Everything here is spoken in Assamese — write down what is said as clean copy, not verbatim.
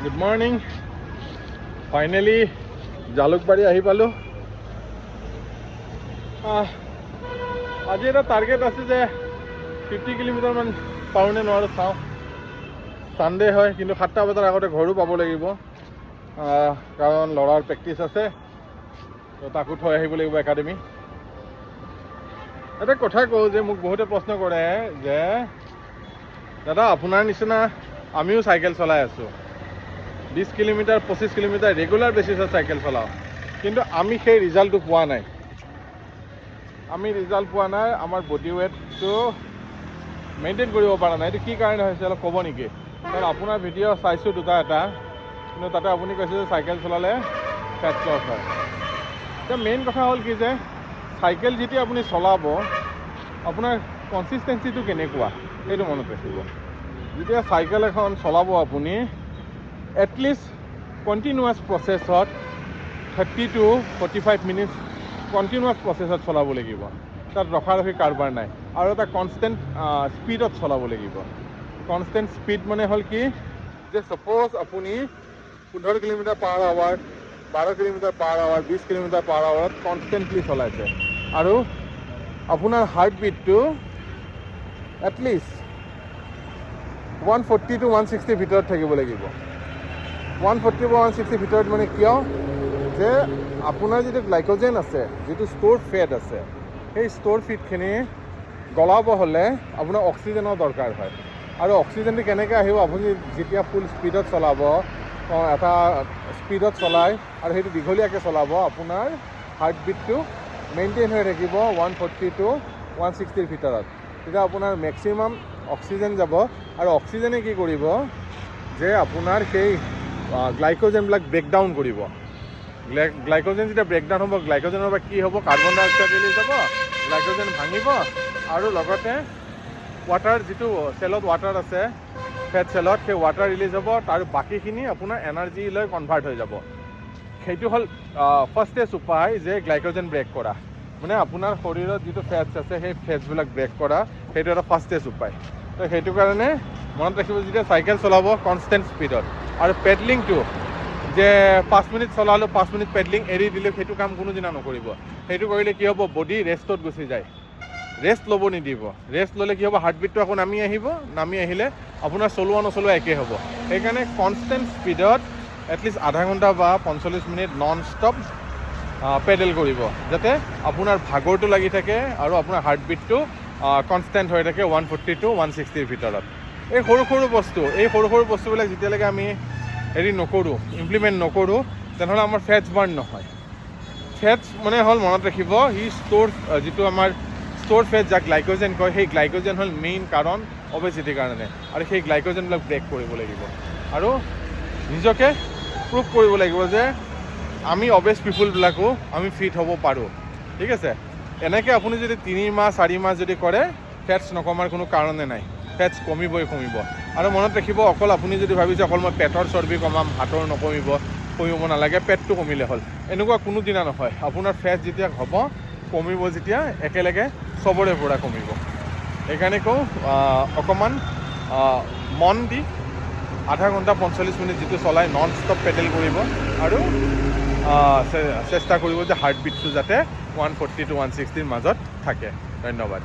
গুড মৰ্নিং ফাইনেলি জালুকবাৰী আহি পালোঁ আজি এটা টাৰ্গেট আছে যে 50 কিলোমিটাৰমান পাৰোঁনে নোৱাৰোঁ চাওঁ ছানডে হয় কিন্তু 7টা বজাৰ আগতে ঘৰো পাব লাগিব কাৰণ ল'ৰাৰ প্ৰেক্টিছ আছে তাকো থৈ আহিব লাগিব একাডেমি এটা কথা কওঁ যে মোক বহুতে প্ৰশ্ন কৰে যে দাদা আপোনাৰ নিচিনা আমিও চাইকেল চলাই আছোঁ 20 কিলোমিটাৰ 25 কিলোমিটাৰ ৰেগুলাৰ বেচিছত চাইকেল চলাওঁ কিন্তু আমি সেই ৰিজাল্টটো পোৱা নাই আমাৰ বডি ৱেটটো মেইনটেইন কৰিব পৰা নাই এইটো কি কাৰণে হৈছে অলপ ক'ব নেকি কাৰণ আপোনাৰ ভিডিঅ' চাইছোঁ এটা কিন্তু তাতে আপুনি কৈছে যে চাইকেল চলালে ফেট লছ হয় এতিয়া মেইন কথা হ'ল কি যে চাইকেল যেতিয়া আপুনি চলাব আপোনাৰ কনচিষ্টেঞ্চিটো কেনেকুৱা সেইটো মনত ৰাখিব যেতিয়া চাইকেল এখন চলাব আপুনি এটলিষ্ট কণ্টিনিউৱাছ প্ৰচেছত 30 to 45 মিনিটছ কণ্টিনিউৱাছ প্ৰচেছত চলাব লাগিব তাত ৰখাৰখি কাৰবাৰ নাই আৰু এটা কনষ্টেণ্ট স্পীডত চলাব লাগিব কনষ্টেণ্ট স্পীড মানে হ'ল কি যে ছাপ'জ আপুনি 15 kilometre per hour 12 kilometre per hour 20 kilometre per আৱাৰত কনষ্টেণ্টলি চলাইছে আৰু আপোনাৰ হাৰ্ট বিটটো এটলিষ্ট 140 to 160 ভিতৰত থাকিব লাগিব 140 বা 160 ভিতৰত মানে কিয় যে আপোনাৰ যিটো গ্লাইক'জেন আছে যিটো ষ্ট'ৰ ফেট আছে সেই ষ্ট'ৰ ফেটখিনি গলাব হ'লে আপোনাৰ অক্সিজেনৰ দৰকাৰ হয় আৰু অক্সিজেনটো কেনেকৈ আহিব আপুনি যেতিয়া ফুল স্পীডত চলাব এটা স্পীডত চলাই আৰু সেইটো দীঘলীয়াকৈ চলাব আপোনাৰ হাৰ্ট বিটটো মেইনটেইন হৈ থাকিব 140 to 160 ভিতৰত তেতিয়া আপোনাৰ মেক্সিমাম অক্সিজেন যাব আৰু অক্সিজেনে কি কৰিব যে আপোনাৰ সেই গ্লাইক'জেনবিলাক ব্ৰেকডাউন কৰিব গ্লাইক'জেন যেতিয়া ব্ৰেকডাউন হ'ব গ্লাইক'জেনৰ পৰা কি হ'ব কাৰ্বন ডাই অক্সাইড ৰিলিজ হ'ব গ্লাইক'জেন ভাঙিব আৰু লগতে ৱাটাৰ যিটো চেলত ৱাটাৰ আছে ফেট চেলত সেই ৱাটাৰ ৰিলিজ হ'ব তাৰ বাকীখিনি আপোনাৰ এনাৰ্জিলৈ কনভাৰ্ট হৈ যাব সেইটো হ'ল ফাৰ্ষ্টেজ উপায় যে গ্লাইক'জেন ব্ৰেক কৰা মানে আপোনাৰ শৰীৰত যিটো ফেটছ আছে সেই ফেটছবিলাক ব্ৰেক কৰা সেইটো এটা ফাৰ্ষ্টেজ উপায় তো সেইটো কাৰণে মনত ৰাখিব যেতিয়া চাইকেল চলাব কনষ্টেণ্ট স্পীডত আৰু পেডলিংটো যে 5 মিনিট চলালোঁ 5 মিনিট পেডলিং এৰি দিলোঁ সেইটো কাম কোনোদিনা নকৰিব সেইটো কৰিলে কি হ'ব বডি ৰেষ্টত গুচি যায় ৰেষ্ট ল'ব নিদিব ৰেষ্ট ল'লে কি হ'ব হাৰ্টবিটটো আকৌ নামি আহিলে আপোনাৰ চলোৱা নচলোৱা একেই হ'ব সেইকাৰণে কনষ্টেণ্ট স্পীডত এটলিষ্ট আধা ঘণ্টা বা 45 মিনিট নন ষ্টপ পেডেল কৰিব যাতে আপোনাৰ ভাগৰটো লাগি থাকে আৰু আপোনাৰ হাৰ্টবিটটো কনষ্টেণ্ট হৈ থাকে 140 to 160 ভিতৰত এই সৰু সৰু বস্তুবিলাক যেতিয়ালৈকে আমি ইমপ্লিমেণ্ট নকৰোঁ তেনেহ'লে আমাৰ ফেটছ বাৰ্ণ নহয় ফেটছ মানে হ'ল মনত ৰাখিব যিটো আমাৰ ষ্ট'ৰ ফেট যাক গ্লাইক'জেন কয় সেই গ্লাইক'জেন হ'ল মেইন কাৰণ অবেচিটিৰ কাৰণে আৰু সেই গ্লাইক'জেনবিলাক ব্ৰেক কৰিব লাগিব আৰু নিজকে প্ৰুভ কৰিব লাগিব যে আমি অবেজ পিপুলবিলাকো আমি ফিট হ'ব পাৰোঁ ঠিক আছে এনেকৈ আপুনি যদি 3 মাহ 4 মাহ যদি কৰে ফেটছ নকমাৰ কোনো কাৰণে নাই ফেটছ কমিব আৰু মনত ৰাখিব অকল আপুনি যদি ভাবিছে অকল মই পেটৰ চৰ্বি কমাম হাতৰ কমিব নালাগে পেটটো কমিলে হ'ল এনেকুৱা কোনো দিনা নহয় আপোনাৰ ফেট যেতিয়া হ'ব কমিব যেতিয়া একেলগে চবৰে পৰা কমিব সেইকাৰণে কওঁ অকণমান মন দি আধা ঘণ্টা 45 মিনিট যিটো চলাই নন ষ্টপ পেডেল কৰিব আৰু চেষ্টা কৰিব যে হাৰ্ট বিটটো যাতে 140 to 160 মাজত থাকে ধন্যবাদ